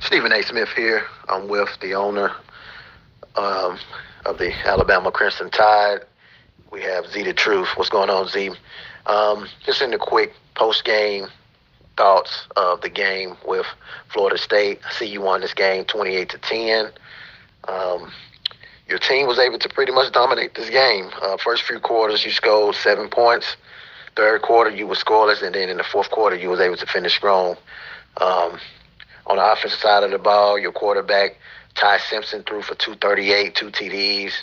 Stephen A. Smith here. I'm with the owner um, of the Alabama Crimson Tide. We have Z the Truth. What's going on, Z? Just in the quick post-game thoughts of the game with Florida State. I see you won this game 28-10. Um, your team was able to pretty much dominate this game. First few quarters, you scored 7 points. Third quarter, you were scoreless, and then in the fourth quarter, you was able to finish strong. Um, on the offensive side of the ball, your quarterback, Ty Simpson, threw for 238, 2 TDs.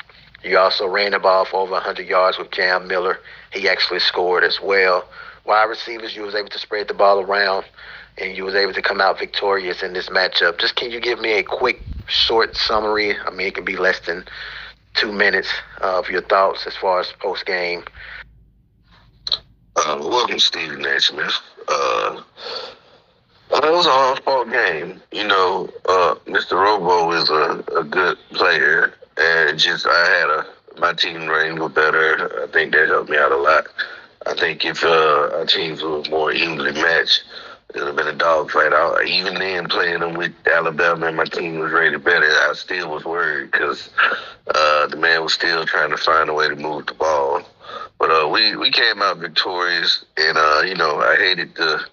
You also ran the ball for over 100 yards with Cam Miller. He actually scored as well. Wide receivers, you was able to spread the ball around, and you was able to come out victorious in this matchup. Just can you give me a quick, short summary? I mean, it can be less than 2 minutes of your thoughts as far as post-game. Welcome, Stephen A. Smith. It was a hard-fought game. Mr. Robo is a good player, and my team rating was better. I think that helped me out a lot. I think if our teams were more evenly matched, it would have been a dogfight. Even then, playing them with Alabama and my team was rated better, I still was worried because the man was still trying to find a way to move the ball. But we came out victorious, and I hated to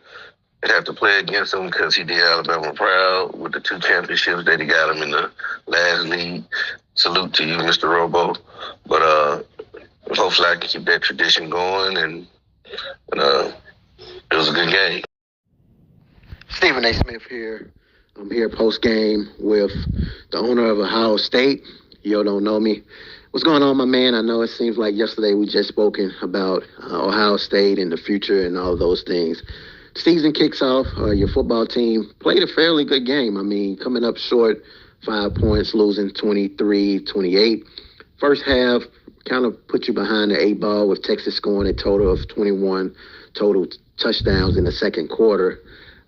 have to play against him because he did Alabama proud with the 2 championships that he got him in the last league. Salute to you, Mr. Robo. But hopefully I can keep that tradition going, and it was a good game. Stephen A. Smith here. I'm here post-game with the owner of Ohio State. You don't know me. What's going on, my man? I know it seems like yesterday we just spoken about Ohio State and the future and all those things. Season kicks off. Your football team played a fairly good game. I mean, coming up short, 5 points, losing 23-28. First half kind of put you behind the 8 ball with Texas scoring a total of 21 total touchdowns in the second quarter.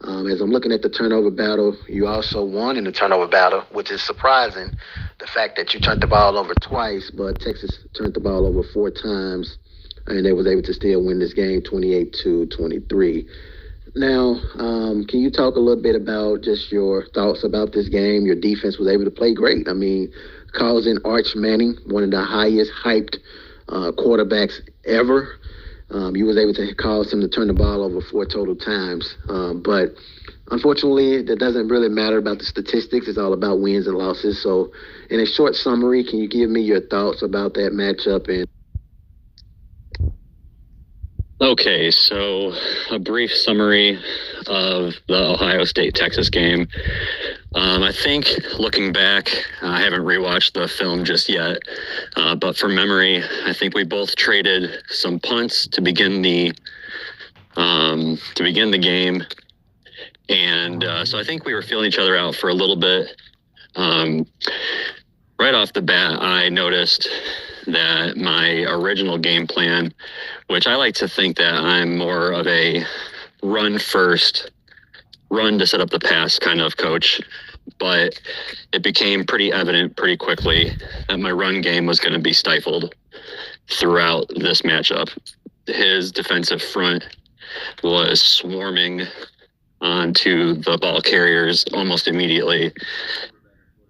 As I'm looking at the turnover battle, you also won in the turnover battle, which is surprising. The fact that you turned the ball over twice, but Texas turned the ball over 4 times, and they was able to still win this game 28-23. Now, can you talk a little bit about just your thoughts about this game? Your defense was able to play great. I mean, causing Arch Manning, one of the highest hyped quarterbacks ever. You was able to cause him to turn the ball over 4 total times. But unfortunately, that doesn't really matter about the statistics. It's all about wins and losses. So in a short summary, can you give me your thoughts about that matchup? Okay, so a brief summary of the Ohio State-Texas game. I think looking back, I haven't rewatched the film just yet, but from memory, I think we both traded some punts to begin the game, and so I think we were feeling each other out for a little bit. Right off the bat, I noticed that my original game plan, which I like to think that I'm more of a run first, run to set up the pass kind of coach, but it became pretty evident pretty quickly that my run game was going to be stifled throughout this matchup. His defensive front was swarming onto the ball carriers almost immediately.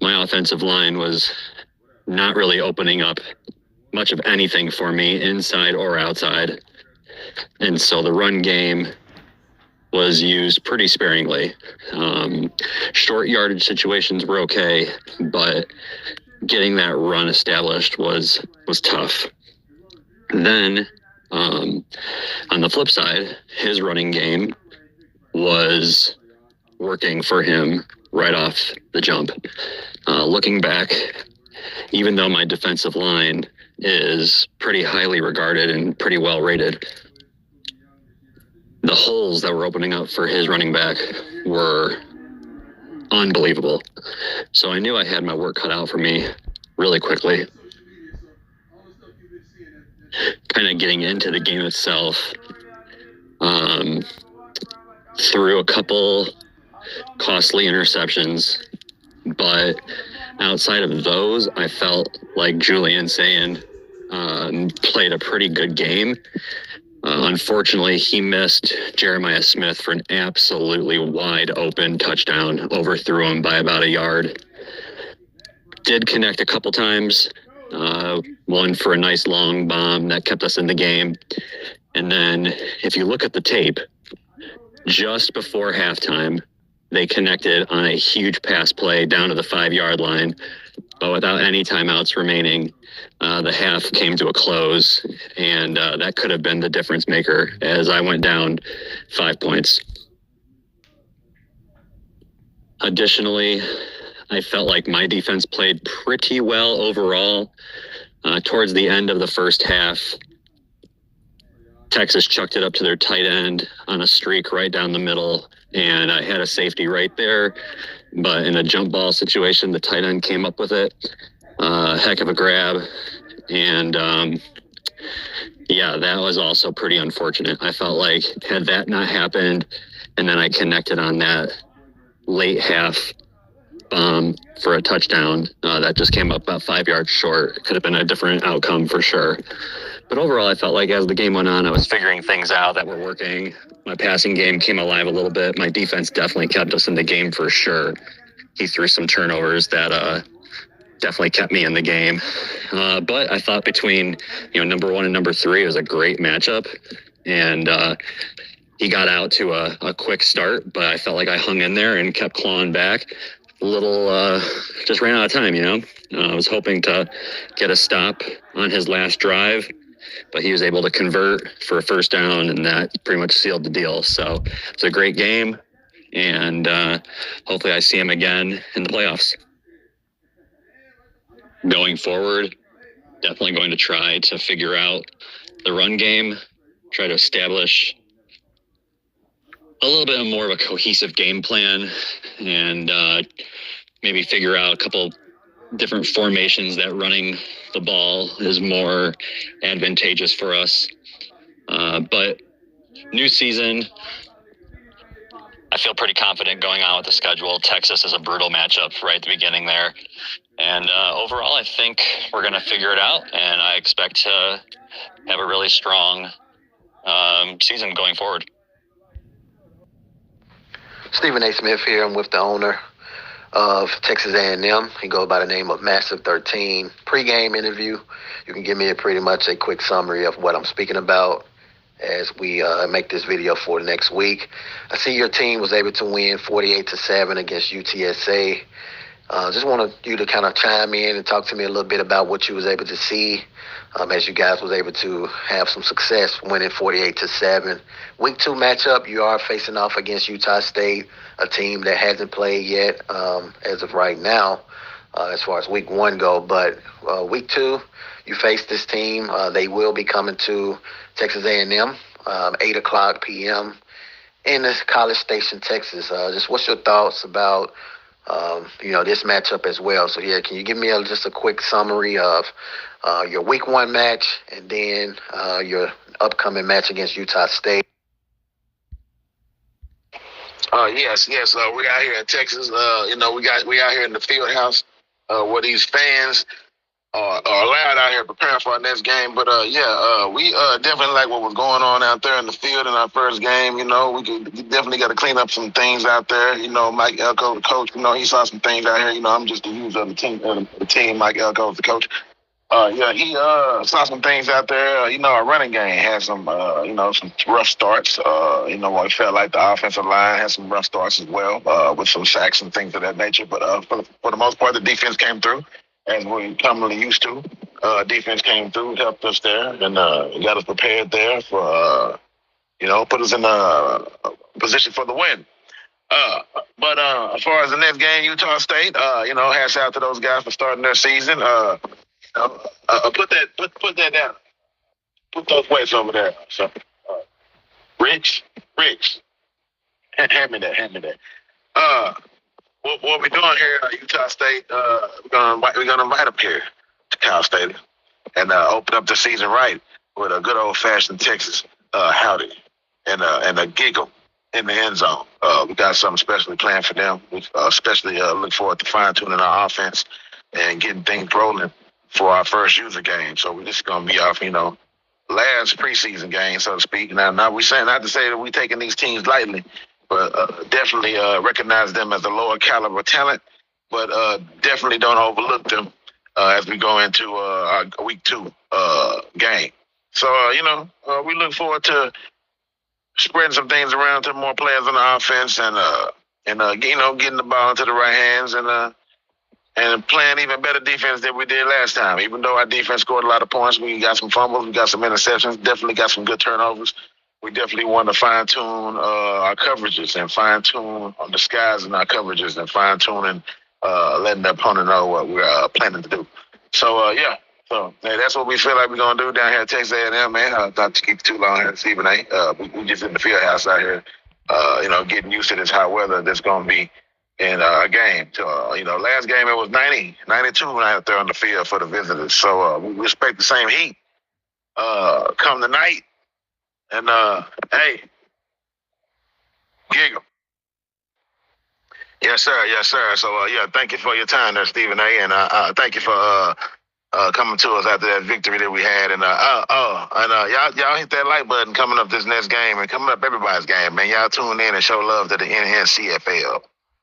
My offensive line was not really opening up much of anything for me, inside or outside. And so the run game was used pretty sparingly. Short yardage situations were okay, but getting that run established was tough. Then on the flip side, his running game was working for him right off the jump. Looking back, even though my defensive line is pretty highly regarded and pretty well rated, the holes that were opening up for his running back were unbelievable. So I knew I had my work cut out for me really quickly. Kind of getting into the game itself, threw a couple costly interceptions, but outside of those, I felt like Julian Sand played a pretty good game. Unfortunately, he missed Jeremiah Smith for an absolutely wide open touchdown, overthrew him by about a yard. Did connect a couple times, one for a nice long bomb that kept us in the game. And then if you look at the tape, just before halftime, they connected on a huge pass play down to the 5-yard line, but without any timeouts remaining. The half came to a close, and that could have been the difference maker as I went down 5 points. Additionally, I felt like my defense played pretty well overall. Towards the end of the first half, Texas chucked it up to their tight end on a streak right down the middle, and I had a safety right there. But in a jump ball situation, the tight end came up with it. Heck of a grab. And yeah, that was also pretty unfortunate. I felt like had that not happened, and then I connected on that late half bomb for a touchdown, that just came up about 5 yards short. It could have been a different outcome for sure. But overall, I felt like as the game went on, I was figuring things out that were working. My passing game came alive a little bit. My defense definitely kept us in the game for sure. He threw some turnovers that definitely kept me in the game. But I thought between number 1 and number 3, it was a great matchup. And he got out to a quick start, but I felt like I hung in there and kept clawing back. Just ran out of time, I was hoping to get a stop on his last drive, but he was able to convert for a first down, and that pretty much sealed the deal. So it's a great game, and hopefully I see him again in the playoffs. Going forward, definitely going to try to figure out the run game, try to establish a little bit more of a cohesive game plan, and maybe figure out a couple different formations that running the ball is more advantageous for us. But new season, I feel pretty confident going on with the schedule. Texas is a brutal matchup right at the beginning there. And overall, I think we're going to figure it out, and I expect to have a really strong season going forward. Stephen A. Smith here. I'm with the owner of Texas A&M. He goes by the name of Massive 13. Pre-game interview. You can give me pretty much a quick summary of what I'm speaking about as we make this video for the next week. I see your team was able to win 48-7 against UTSA. Just wanted you to kind of chime in and talk to me a little bit about what you was able to see as you guys was able to have some success winning 48-7. Week 2 matchup, you are facing off against Utah State, a team that hasn't played yet as of right now as far as week 1 go. But week 2, you face this team. They will be coming to Texas A&M, 8 o'clock p.m. in College Station, Texas. Just what's your thoughts about this matchup as well? So yeah, can you give me just a quick summary of your week 1 match and then your upcoming match against Utah State? Yes. We out here in Texas. We out here in the field house where these fans are allowed out here preparing for our next game. But we definitely like what was going on out there in the field in our first game. We definitely got to clean up some things out there. Mike Elko, the coach, he saw some things out here. I'm just the user of the team. Mike Elko, the coach. He saw some things out there. Our running game had some rough starts. I felt like the offensive line had some rough starts as well, with some sacks and things of that nature. But for the most part, the defense came through, as we commonly used to. Defense came through, helped us there, and got us prepared there for, put us in a position for the win. But as far as the next game, Utah State, hats out to those guys for starting their season. Put that down. Put those weights over there. So, Rich, hand me that. What we're doing here at Utah State, we're gonna invite them here to Cal Stadium and open up the season right with a good old fashioned Texas howdy and a giggle in the end zone. We got something specially planned for them. We especially look forward to fine tuning our offense and getting things rolling for our first user game. So we're just gonna be off, last preseason game, so to speak. Now we saying not to say that we taking these teams lightly, but definitely recognize them as a lower caliber talent, but definitely don't overlook them as we go into our week 2 game. So we look forward to spreading some things around to more players on the offense and getting the ball into the right hands and playing even better defense than we did last time. Even though our defense scored a lot of points, we got some fumbles, we got some interceptions, definitely got some good turnovers. We definitely want to fine-tune our coverages and fine-tune on disguising our coverages and fine-tuning letting the opponent know what we're planning to do. So, So that's what we feel like we're going to do down here at Texas A&M, man. Not to keep it too long here this evening. We just in the field house out here, getting used to this hot weather that's going to be in a game. Last game it was 90, 92 out there on the field for the visitors. So we expect the same heat come tonight. And, hey, giggle. Yes, sir. Yes, sir. So, thank you for your time there, Stephen A. And thank you for coming to us after that victory that we had. And, y'all hit that like button coming up this next game and coming up everybody's game, man. Y'all tune in and show love to the Nncfl.